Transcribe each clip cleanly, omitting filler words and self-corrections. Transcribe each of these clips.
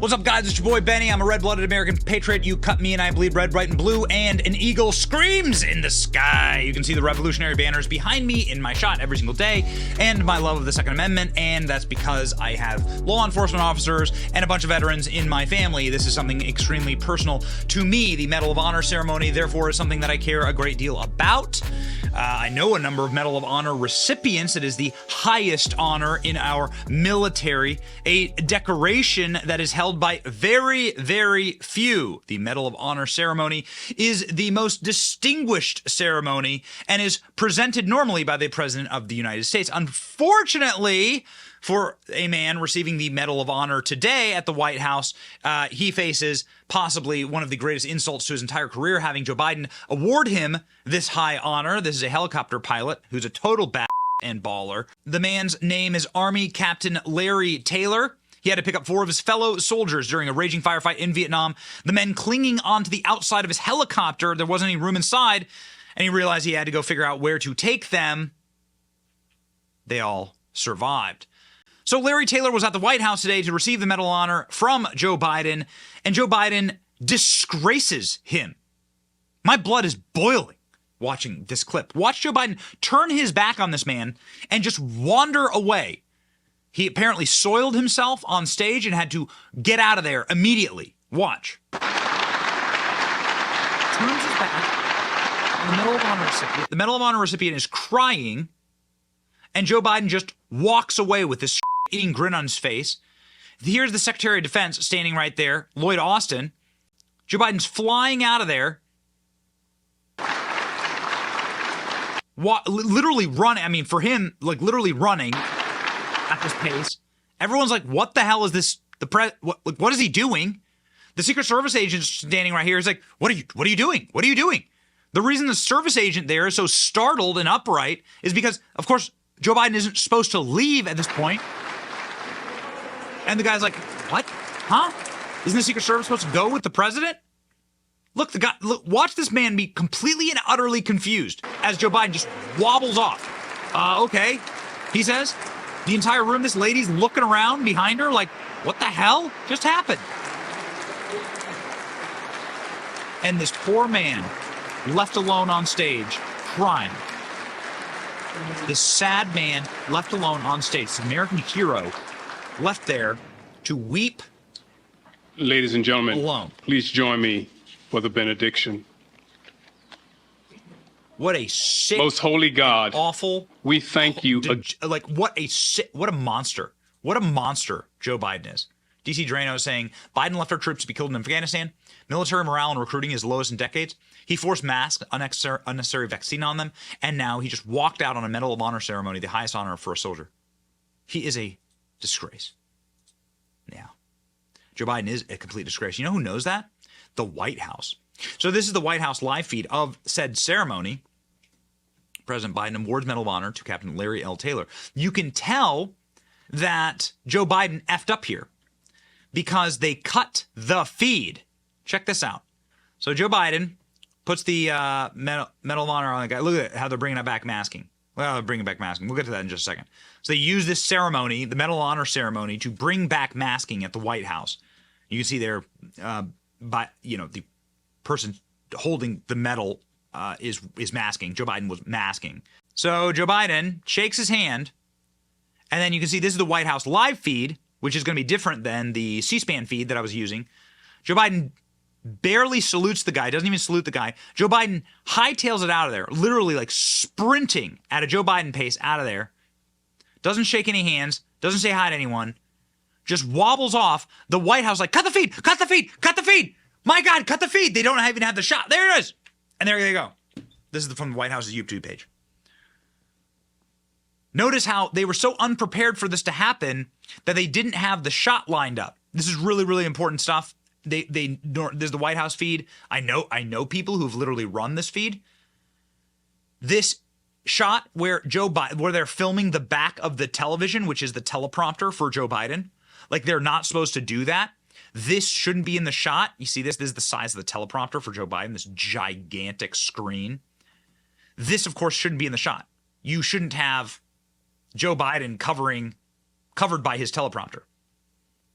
What's up, guys? It's your boy Benny. I'm a red-blooded American patriot. You cut me and I bleed red, white, and blue, and an eagle screams in the sky. You can see the revolutionary banners behind me in my shot every single day, and my love of the Second Amendment, and that's because I have law enforcement officers and a bunch of veterans in my family. This is something extremely personal to me. The Medal of Honor ceremony, therefore, is something that I care a great deal about. I know a number of Medal of Honor recipients. It is the highest honor in our military, a decoration that is held by very, very few. The Medal of Honor ceremony is the most distinguished ceremony and is presented normally by the President of the United States. Unfortunately, for a man receiving the Medal of Honor today at the White House, he faces possibly one of the greatest insults to his entire career, having Joe Biden award him this high honor. This is a helicopter pilot who's a total badass and baller. The man's name is Army Captain Larry Taylor. He had to pick up 4 of his fellow soldiers during a raging firefight in Vietnam. The men clinging onto the outside of his helicopter. There wasn't any room inside, and he realized he had to go figure out where to take them. They all survived. So Larry Taylor was at the White House today to receive the Medal of Honor from Joe Biden, and Joe Biden disgraces him. My blood is boiling watching this clip. Watch Joe Biden turn his back on this man and just wander away. He apparently soiled himself on stage and had to get out of there immediately. Watch. Turns his back on the Medal of Honor recipient. The Medal of Honor recipient is crying, and Joe Biden just walks away with this eating grin on his face. Here's the Secretary of Defense standing right there, Lloyd Austin. Joe Biden's flying out of there. Literally running. I mean, for him, like literally running at this pace. Everyone's like, what the hell is this? What is he doing? The Secret Service agent standing right here is like, what are you doing? What are you doing? The reason the service agent there is so startled and upright is because, of course, Joe Biden isn't supposed to leave at this point. And the guy's like, what? Huh? Isn't the Secret Service supposed to go with the president? Look, watch this man be completely and utterly confused as Joe Biden just wobbles off. Okay, he says. The entire room, this lady's looking around behind her like, what the hell just happened? And this poor man, left alone on stage, crying. This sad man, left alone on stage, this American hero, left there to weep. Ladies and gentlemen, alone. Please join me for the benediction. What a sick, most holy God, awful. We thank you. Like what a monster. What a monster Joe Biden is. DC Drano saying Biden left our troops to be killed in Afghanistan. Military morale and recruiting is lowest in decades. He forced masks, unnecessary vaccine on them, and now he just walked out on a Medal of Honor ceremony, the highest honor for a soldier. He is a disgrace. Yeah. Joe Biden is a complete disgrace. You know who knows that? The White House. So this is the White House live feed of said ceremony. President Biden awards Medal of Honor to Captain Larry L. Taylor. You can tell that Joe Biden effed up here because they cut the feed. Check this out. So Joe Biden puts the Medal of Honor on the guy. Look at how they're bringing back masking. Well, they're bringing back masking. We'll get to that in just a second. So they use this ceremony, the Medal of Honor ceremony, to bring back masking at the White House. You can see there, the person holding the medal is masking. Joe Biden was masking. So Joe Biden shakes his hand, and then you can see this is the White House live feed, which is going to be different than the C-SPAN feed that I was using. Joe Biden barely salutes the guy, doesn't even salute the guy. Joe Biden hightails it out of there, literally like sprinting at a Joe Biden pace out of there. Doesn't shake any hands, doesn't say hi to anyone, just wobbles off. The White House like, cut the feed, cut the feed, cut the feed. My God, cut the feed. They don't even have the shot. There it is. And there they go. This is from the White House's YouTube page. Notice how they were so unprepared for this to happen that they didn't have the shot lined up. This is really, really important stuff. There's the White House feed. I know people who've literally run this feed. This shot where where they're filming the back of the television, which is the teleprompter for Joe Biden. Like they're not supposed to do that. This shouldn't be in the shot. You see this? This is the size of the teleprompter for Joe Biden, this gigantic screen. This, of course, shouldn't be in the shot. You shouldn't have Joe Biden covered by his teleprompter.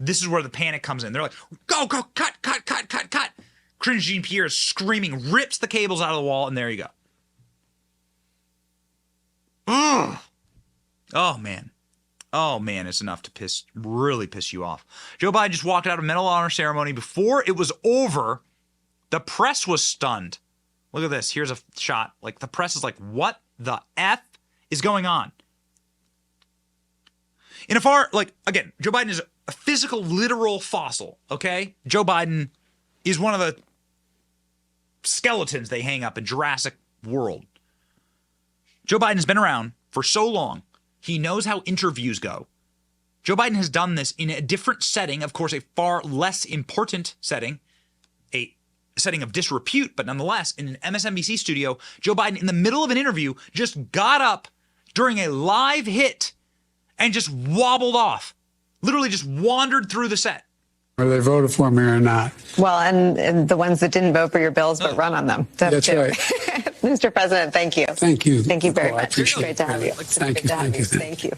This is where the panic comes in. They're like, go, cut. Cringe Jean-Pierre is screaming, rips the cables out of the wall, and there you go. Ugh. Oh, man. Oh, man, it's enough to really piss you off. Joe Biden just walked out of Medal of Honor ceremony. Before it was over, the press was stunned. Look at this. Here's a shot. Like, the press is like, what the F is going on? In a far, like, again, Joe Biden is a physical, literal fossil, okay? Joe Biden is one of the skeletons they hang up in Jurassic World. Joe Biden has been around for so long. He knows how interviews go. Joe Biden has done this in a different setting, of course, a far less important setting, a setting of disrepute, but nonetheless, in an MSNBC studio, Joe Biden, in the middle of an interview, just got up during a live hit and just wobbled off. Literally just wandered through the set. Whether they voted for me or not. Well, and the ones that didn't vote for your bills but run on them. That's right. Mr. President, thank you. Thank you. Thank you very Nicole, I much. appreciate Great to have you. Thank you. Thank you.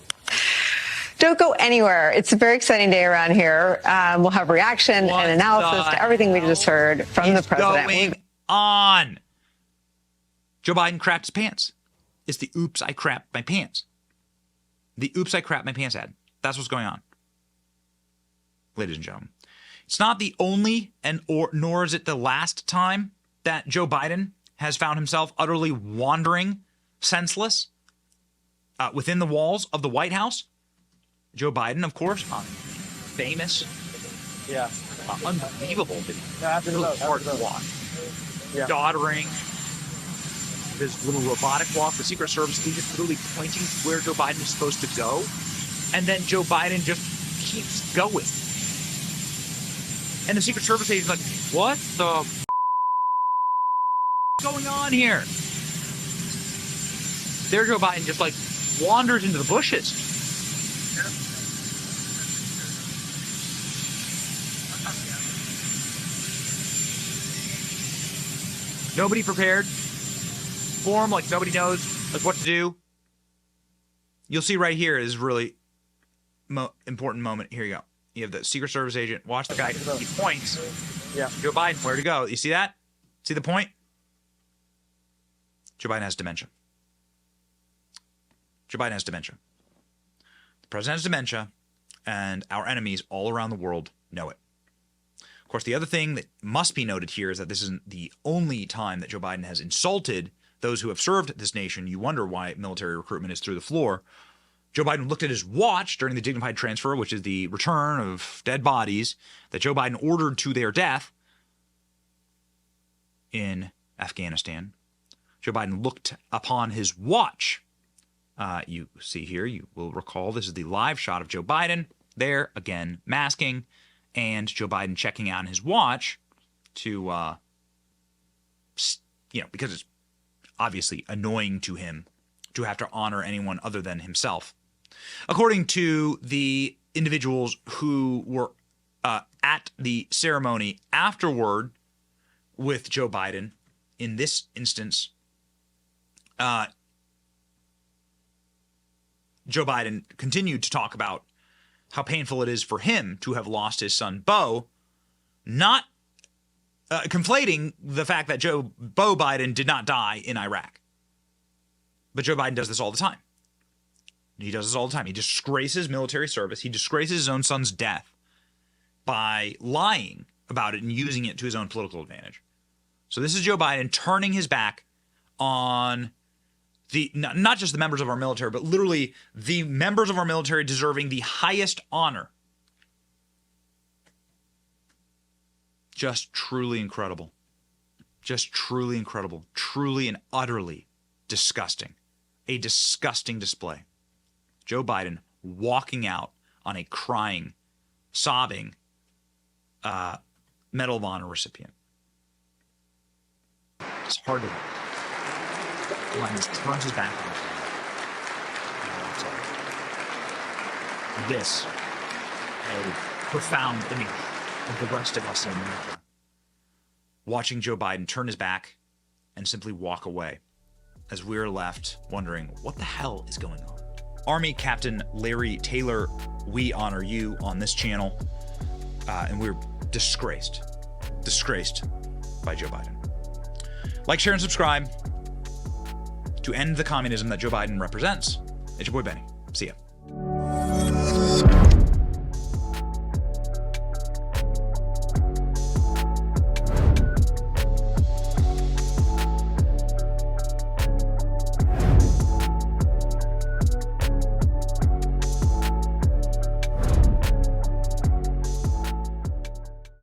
Don't go anywhere. It's a very exciting day around here. We'll have reaction and analysis to everything we just heard from the president. Going on. Joe Biden crapped his pants. It's the oops, I crapped my pants. The oops, I crapped my pants ad. That's what's going on. Ladies and gentlemen. It's not the only nor is it the last time that Joe Biden has found himself utterly wandering, senseless, within the walls of the White House. Joe Biden, of course, famous, unbelievable video. Really hard to watch. Doddering, his little robotic walk, the Secret Service agent literally pointing to where Joe Biden is supposed to go, and then Joe Biden just keeps going. And the Secret Service agent's like, what the going on here? There Joe Biden just like wanders into the bushes. Nobody prepared for him, like nobody knows like what to do. You'll see right here is really important moment. Here you go. You have the Secret Service agent. Watch the guy. He points. Yeah. Joe Biden, where to go? You see that? See the point? Joe Biden has dementia. Joe Biden has dementia. The president has dementia, and our enemies all around the world know it. Of course, the other thing that must be noted here is that this isn't the only time that Joe Biden has insulted those who have served this nation. You wonder why military recruitment is through the floor. Joe Biden looked at his watch during the dignified transfer, which is the return of dead bodies that Joe Biden ordered to their death in Afghanistan. Joe Biden looked upon his watch. You see here, you will recall, this is the live shot of Joe Biden there, again, masking, and Joe Biden checking out his watch to, because it's obviously annoying to him to have to honor anyone other than himself. According to the individuals who were at the ceremony afterward with Joe Biden, in this instance, Joe Biden continued to talk about how painful it is for him to have lost his son, Beau, not conflating the fact that Beau Biden did not die in Iraq. But Joe Biden does this all the time. He does this all the time. He disgraces military service. He disgraces his own son's death by lying about it and using it to his own political advantage. So this is Joe Biden turning his back on not just the members of our military, but literally the members of our military deserving the highest honor. Just truly incredible. Just truly incredible. Truly and utterly disgusting. A disgusting display. Joe Biden walking out on a crying, sobbing Medal of Honor recipient. It's hard to watch. Biden just turns his back on it. This, a profound image of the rest of us in America. Watching Joe Biden turn his back and simply walk away as we're left wondering what the hell is going on. Army Captain Larry Taylor, we honor you on this channel. And we're disgraced by Joe Biden. Like, share, and subscribe to end the communism that Joe Biden represents. It's your boy Benny. See ya.